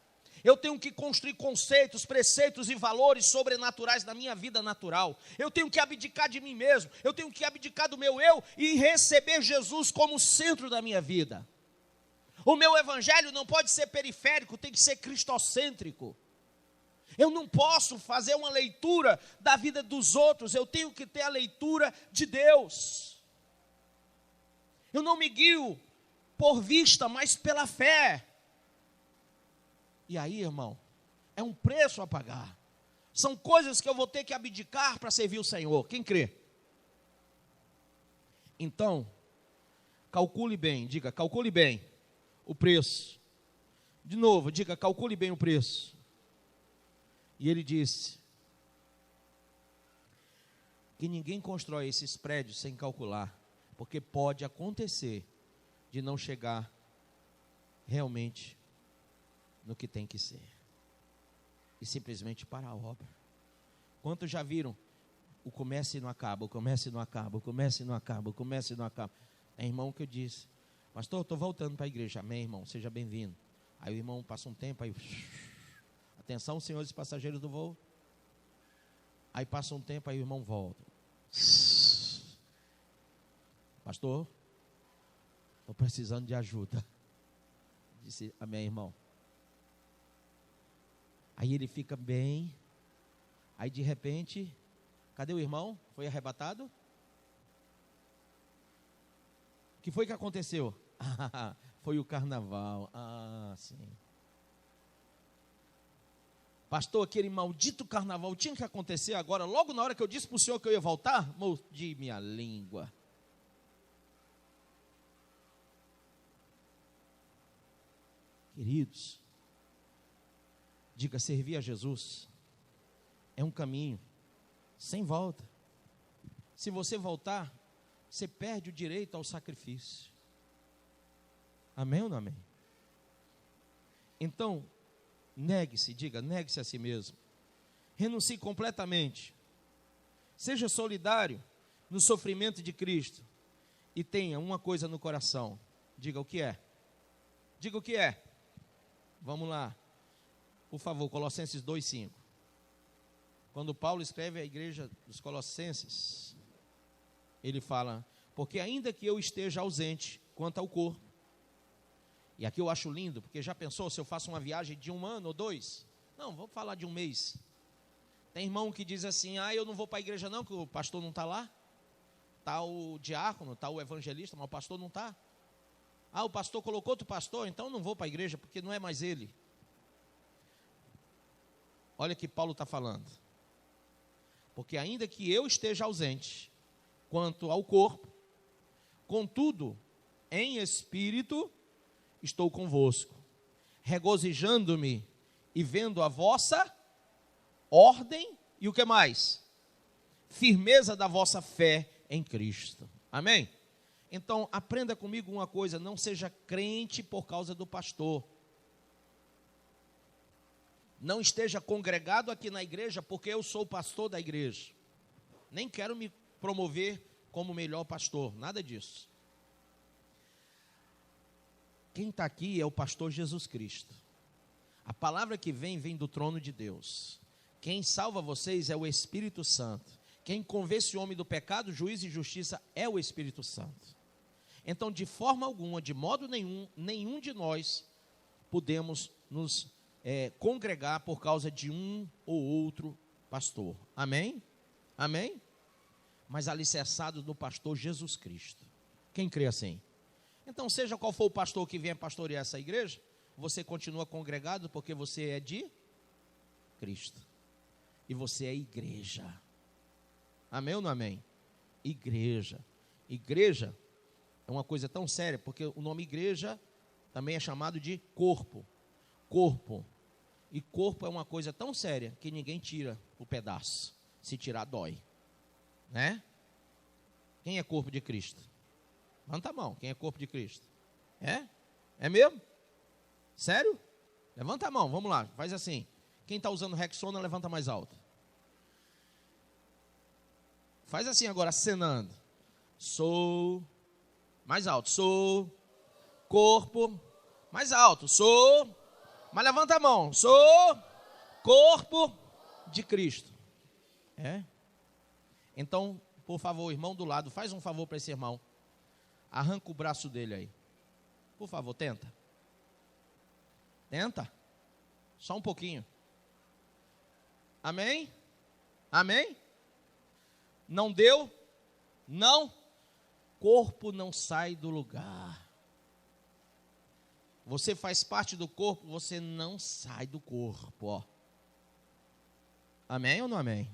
Eu tenho que construir conceitos, preceitos e valores sobrenaturais na minha vida natural. Eu tenho que abdicar de mim mesmo. Eu tenho que abdicar do meu eu e receber Jesus como centro da minha vida. O meu evangelho não pode ser periférico, tem que ser cristocêntrico. Eu não posso fazer uma leitura da vida dos outros, eu tenho que ter a leitura de Deus. Eu não me guio por vista, mas pela fé. E aí, irmão, é um preço a pagar. São coisas que eu vou ter que abdicar para servir o Senhor. Quem crê? Então, calcule bem, diga, calcule bem o preço. De novo, diga, calcule bem o preço. E ele disse que ninguém constrói esses prédios sem calcular, porque pode acontecer de não chegar realmente no que tem que ser. E simplesmente parar a obra. Quantos já viram? O começa e não acaba, o começa e não acaba, o começa e não acaba, o começa e não acaba. É irmão que eu disse, pastor, estou voltando para a igreja. Amém, irmão, seja bem-vindo. Aí o irmão passa um tempo, aí, atenção, senhores e passageiros do voo. Aí passa um tempo, aí o irmão volta. Pastor, estou precisando de ajuda. Disse, amém, irmão. Aí ele fica bem. Aí de repente, cadê o irmão? Foi arrebatado? O que foi que aconteceu? Foi o carnaval. Ah, sim. Pastor, aquele maldito carnaval tinha que acontecer agora, logo na hora que eu disse para o senhor que eu ia voltar? Mordi minha língua. Queridos, diga, servir a Jesus é um caminho sem volta. Se você voltar, você perde o direito ao sacrifício. Amém ou não amém? Então, negue-se, diga, negue-se a si mesmo. Renuncie completamente. Seja solidário no sofrimento de Cristo. E tenha uma coisa no coração. Diga o que é. Diga o que é. Vamos lá. Por favor, Colossenses 2:5. Quando Paulo escreve à igreja dos Colossenses, ele fala, porque ainda que eu esteja ausente quanto ao corpo, e aqui eu acho lindo, porque já pensou se eu faço uma viagem de 1 ano ou 2? Não, vamos falar de 1 mês. Tem irmão que diz assim, eu não vou para a igreja não, que o pastor não está lá. Está o diácono, está o evangelista, mas o pastor não está. O pastor colocou outro pastor, então eu não vou para a igreja, porque não é mais ele. Olha o que Paulo está falando. Porque ainda que eu esteja ausente, quanto ao corpo, contudo, em espírito, estou convosco, regozijando-me e vendo a vossa ordem e o que mais? Firmeza da vossa fé em Cristo. Amém? Então, aprenda comigo uma coisa, não seja crente por causa do pastor. Não esteja congregado aqui na igreja porque eu sou o pastor da igreja. Nem quero me promover como o melhor pastor, nada disso. Quem está aqui é o pastor Jesus Cristo. A palavra que vem do trono de Deus. Quem salva vocês é o Espírito Santo. Quem convence o homem do pecado, juízo e justiça é o Espírito Santo. Então, de forma alguma, de modo nenhum, nenhum de nós podemos nos congregar por causa de um ou outro pastor. Amém? Amém? Mas alicerçado no pastor Jesus Cristo. Quem crê assim? Então, seja qual for o pastor que venha pastorear essa igreja, você continua congregado porque você é de Cristo. E você é igreja. Amém ou não amém? Igreja. Igreja é uma coisa tão séria, porque o nome igreja também é chamado de corpo. Corpo. E corpo é uma coisa tão séria que ninguém tira o pedaço. Se tirar, dói. Né? Quem é corpo de Cristo? Levanta a mão, quem é corpo de Cristo? É? É mesmo? Sério? Levanta a mão, vamos lá, faz assim. Quem está usando Rexona, levanta mais alto. Faz assim agora, acenando. Sou, mais alto, sou, corpo, mais alto, sou, mas levanta a mão, sou, corpo de Cristo. É? Então, por favor, irmão do lado, faz um favor para esse irmão. Arranca o braço dele aí. Por favor, tenta. Tenta. Só um pouquinho. Amém? Amém? Não deu? Não? corpo não sai do lugar. Você faz parte do corpo, você não sai do corpo, ó. Amém ou não amém?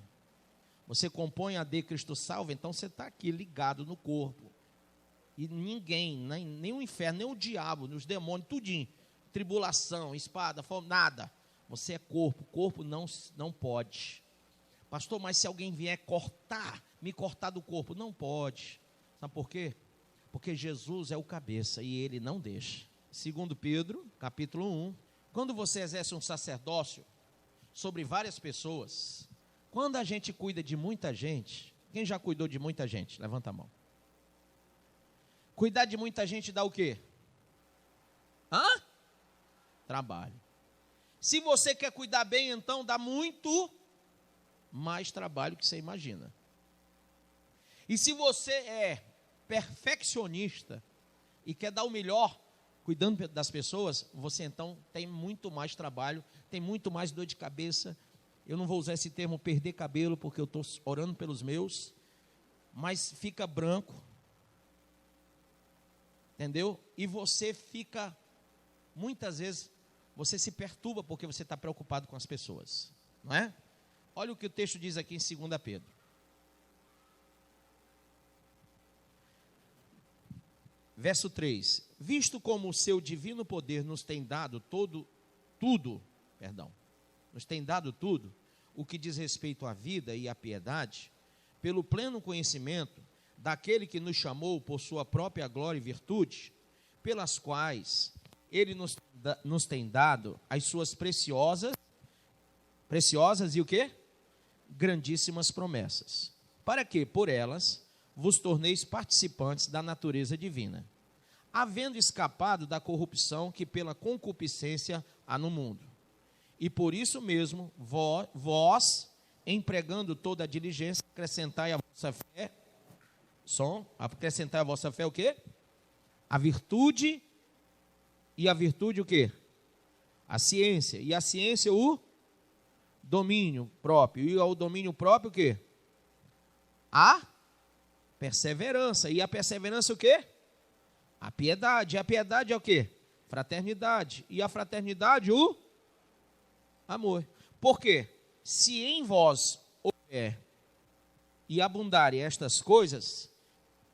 Você compõe a de Cristo salva, então você está aqui ligado no corpo. E ninguém, nem o inferno, nem o diabo, nem os demônios, tudinho, tribulação, espada, fome, nada. Você é corpo, corpo não pode. Pastor, mas se alguém vier me cortar do corpo, não pode. Sabe por quê? Porque Jesus é o cabeça e ele não deixa. 2 Pedro, capítulo 1. Quando você exerce um sacerdócio sobre várias pessoas, quando a gente cuida de muita gente, quem já cuidou de muita gente? Levanta a mão. Cuidar de muita gente dá o quê? Trabalho. Se você quer cuidar bem, então dá muito mais trabalho que você imagina. E se você é perfeccionista e quer dar o melhor cuidando das pessoas, você então tem muito mais trabalho, tem muito mais dor de cabeça. Eu não vou usar esse termo perder cabelo, porque eu estou orando pelos meus, mas fica branco, entendeu? E você fica, muitas vezes, você se perturba porque você está preocupado com as pessoas, não é? Olha o que o texto diz aqui em 2 Pedro. Verso 3. Visto como o seu divino poder nos tem dado nos tem dado tudo, o que diz respeito à vida e à piedade, pelo pleno conhecimento daquele que nos chamou por sua própria glória e virtude, pelas quais ele nos tem dado as suas preciosas e o quê? Grandíssimas promessas, para que, por elas, vos torneis participantes da natureza divina, havendo escapado da corrupção que pela concupiscência há no mundo. E por isso mesmo, vós, empregando toda a diligência, acrescentai a vossa fé, acrescentai a vossa fé o quê? A virtude, e a virtude o quê? A ciência, e a ciência o domínio próprio, e ao domínio próprio o quê? A perseverança, e a perseverança o quê? A piedade, e a piedade é o quê? Fraternidade, e a fraternidade o amor. Por quê? Se em vós houver e abundarem estas coisas,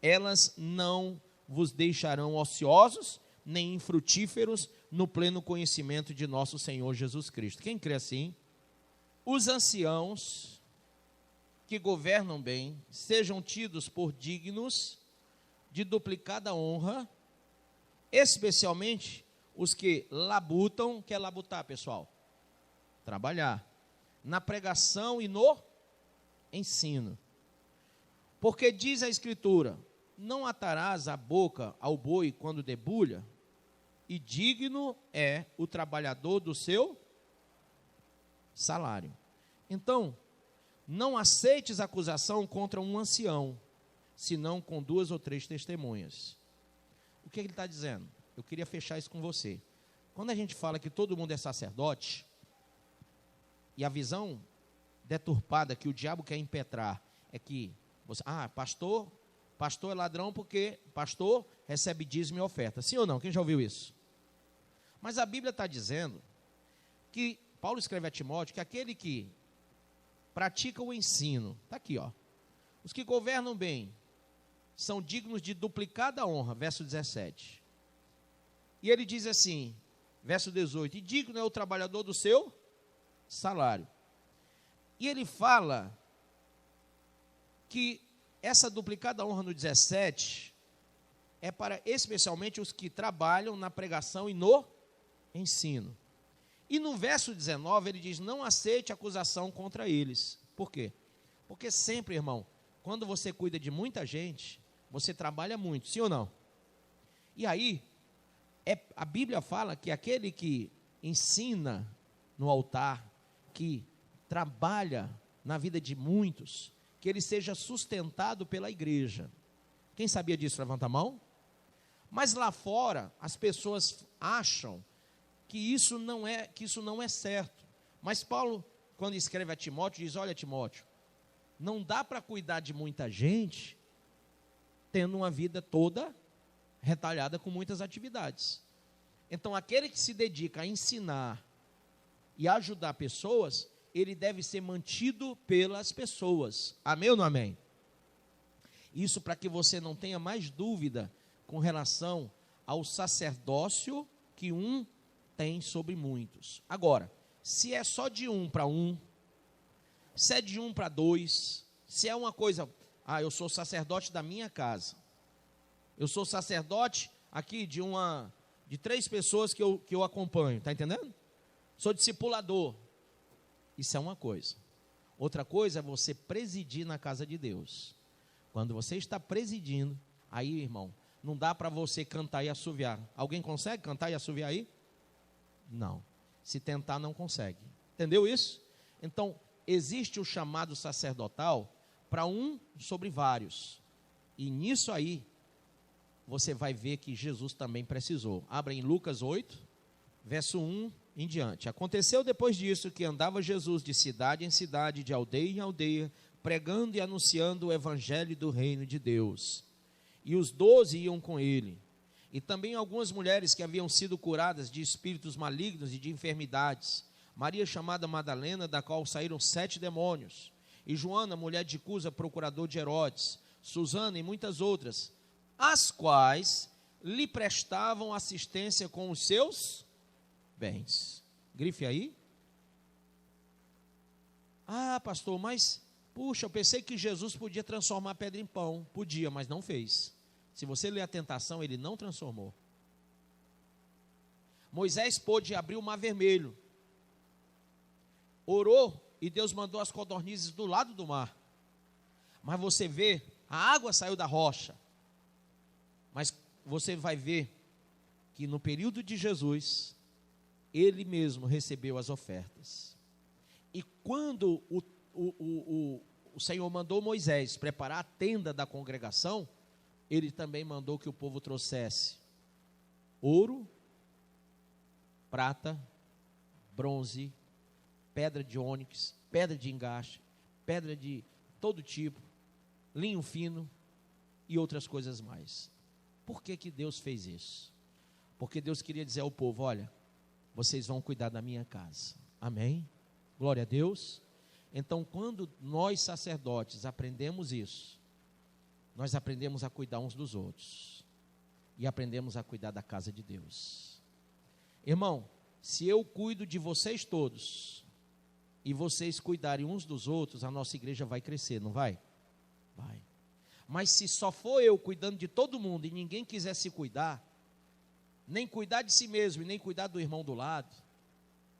elas não vos deixarão ociosos, nem infrutíferos no pleno conhecimento de nosso Senhor Jesus Cristo. Quem crê assim? Os anciãos que governam bem sejam tidos por dignos de duplicada honra, especialmente os que labutam. Que é labutar, pessoal? Trabalhar na pregação e no ensino. Porque diz a Escritura: não atarás a boca ao boi quando debulha, e digno é o trabalhador do seu salário. Então, não aceites acusação contra um ancião, senão com 2 ou 3 testemunhas. O que ele está dizendo? Eu queria fechar isso com você. Quando a gente fala que todo mundo é sacerdote, e a visão deturpada que o diabo quer impetrar é que pastor é ladrão porque pastor recebe dízimo e oferta. Sim ou não? Quem já ouviu isso? Mas a Bíblia está dizendo que, Paulo escreve a Timóteo, que aquele que pratica o ensino, está aqui, ó, os que governam bem são dignos de duplicada honra, verso 17. E ele diz assim, verso 18, e digno é o trabalhador do seu salário. E ele fala que essa duplicada honra no 17 é para especialmente os que trabalham na pregação e no ensino. E no verso 19 ele diz: não aceite acusação contra eles. Por quê? Porque sempre, irmão, quando você cuida de muita gente, você trabalha muito, sim ou não? E aí, a Bíblia fala que aquele que ensina no altar, que trabalha na vida de muitos, que ele seja sustentado pela igreja. Quem sabia disso? Levanta a mão. Mas lá fora, as pessoas acham que isso não é certo. Mas Paulo, quando escreve a Timóteo, diz: olha, Timóteo, não dá para cuidar de muita gente tendo uma vida toda retalhada com muitas atividades. Então, aquele que se dedica a ensinar e ajudar pessoas, ele deve ser mantido pelas pessoas. Amém ou não amém? Isso para que você não tenha mais dúvida com relação ao sacerdócio que um tem sobre muitos. Agora, se é só de um para um, se é de um para dois, se é uma coisa, eu sou sacerdote da minha casa, eu sou sacerdote aqui de 3 pessoas que eu acompanho, está entendendo? Sou discipulador. Isso é uma coisa. Outra coisa é você presidir na casa de Deus. Quando você está presidindo, aí, irmão, não dá para você cantar e assoviar. Alguém consegue cantar e assoviar aí? Não. Se tentar, não consegue. Entendeu isso? Então, existe o chamado sacerdotal para um sobre vários. E nisso aí, você vai ver que Jesus também precisou. Abra em Lucas 8, verso 1 em diante. Aconteceu depois disso que andava Jesus de cidade em cidade, de aldeia em aldeia, pregando e anunciando o evangelho do reino de Deus. E os 12 iam com ele. E também algumas mulheres que haviam sido curadas de espíritos malignos e de enfermidades. Maria chamada Madalena, da qual saíram 7 demônios. E Joana, mulher de Cusa, procurador de Herodes. Susana e muitas outras, as quais lhe prestavam assistência com os seus bens. Grife aí. Pastor, mas, puxa, eu pensei que Jesus podia transformar pedra em pão. Podia, mas não fez. Se você ler a tentação, ele não transformou. Moisés pôde abrir o mar vermelho. Orou e Deus mandou as codornizes do lado do mar. Mas você vê, a água saiu da rocha. Mas você vai ver que no período de Jesus, ele mesmo recebeu as ofertas. E quando o Senhor mandou Moisés preparar a tenda da congregação, ele também mandou que o povo trouxesse ouro, prata, bronze, pedra de ônix, pedra de engaste, pedra de todo tipo, linho fino e outras coisas mais. Por que Deus fez isso? Porque Deus queria dizer ao povo, olha, vocês vão cuidar da minha casa. Amém? Glória a Deus. Então, quando nós sacerdotes aprendemos isso, nós aprendemos a cuidar uns dos outros. E aprendemos a cuidar da casa de Deus. Irmão, se eu cuido de vocês todos, e vocês cuidarem uns dos outros, a nossa igreja vai crescer, não vai? Vai. Mas se só for eu cuidando de todo mundo, e ninguém quiser se cuidar, nem cuidar de si mesmo, e nem cuidar do irmão do lado,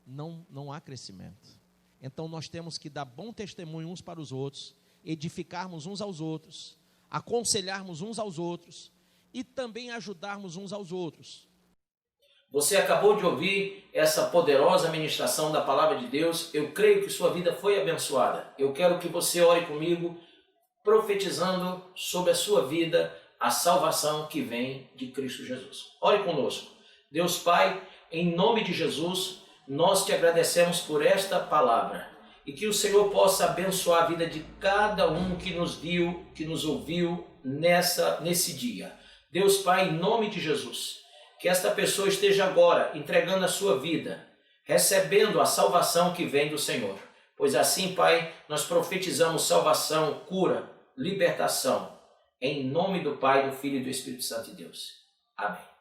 não há crescimento. Então nós temos que dar bom testemunho uns para os outros, edificarmos uns aos outros, aconselharmos uns aos outros, e também ajudarmos uns aos outros. Você acabou de ouvir essa poderosa ministração da palavra de Deus. Eu creio que sua vida foi abençoada. Eu quero que você ore comigo, profetizando sobre a sua vida a salvação que vem de Cristo Jesus. Ore conosco. Deus Pai, em nome de Jesus, nós te agradecemos por esta palavra e que o Senhor possa abençoar a vida de cada um que nos viu, que nos ouviu nesse dia. Deus Pai, em nome de Jesus, que esta pessoa esteja agora entregando a sua vida, recebendo a salvação que vem do Senhor. Pois assim, Pai, nós profetizamos salvação, cura, libertação, em nome do Pai, do Filho e do Espírito Santo de Deus. Amém.